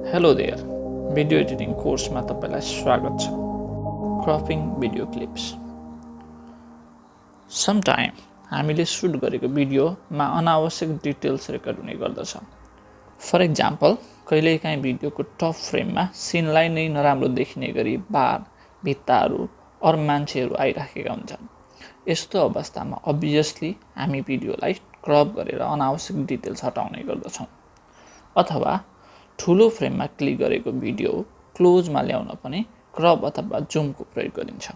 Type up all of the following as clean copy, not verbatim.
Hello there, video editing कोर्समा तपाईँलाई स्वागत छ। Cropping video clips. समटाइम हामीले सुट गरेको भिडियोमा अनावश्यक डिटेल्स रेकर्ड हुने गर्दछ। फर इक्जाम्पल, कहिलेकाहीँ भिडियोको टप फ्रेममा सिनलाई नै नराम्रो देखिने गरी बार, भित्ताहरू अरू मान्छेहरू आइराखेका हुन्छन्। यस्तो अवस्थामा अभियसली हामी भिडियोलाई क्रप गरेर अनावश्यक डिटेल्स हटाउने गर्दछौँ। अथवा ठुलो फ्रेममा क्लिक गरेको भिडियो क्लोजमा ल्याउन पनि क्रप अथवा जुमको प्रयोग गरिन्छ।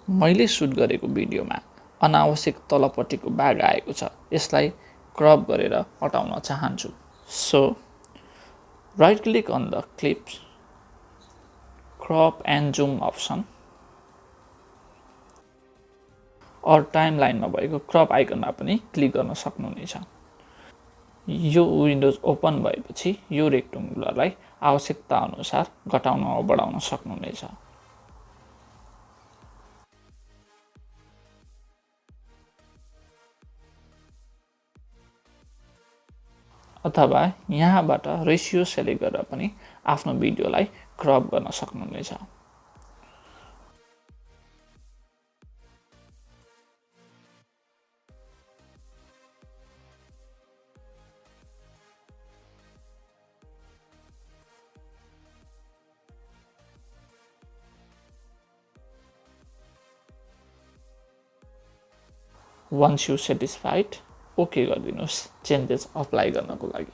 मैले सुट गरेको भिडियोमा अनावश्यक तलपट्टिको भाग आएको छ, यसलाई क्रप गरेर हटाउन चाहन्छु। So right click on the clips, crop and zoom option, अर टाइमलाइनमा भएको क्रप आइकनमा पनि क्लिक गर्न सक्नुहुनेछ। यो विन्डोज ओपन भएपछि यो रेक्टेङ्गुलरलाई आवश्यकता अनुसार घटाउन वा बढाउन सक्नुहुनेछ। अथवा यहाँबाट रेसियो सेलेक्ट गरेर पनि आफ्नो भिडियोलाई क्रप गर्न सक्नुहुनेछ। Once you satisfied, ओके गरिदिनुहोस् चेन्जेस अप्लाई गर्नको लागि।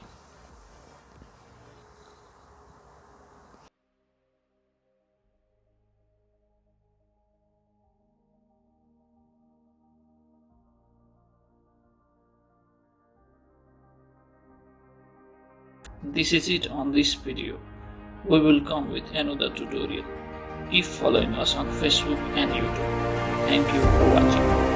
This is it on this video. We will come with another tutorial. Keep following us on Facebook and YouTube. Thank you for watching.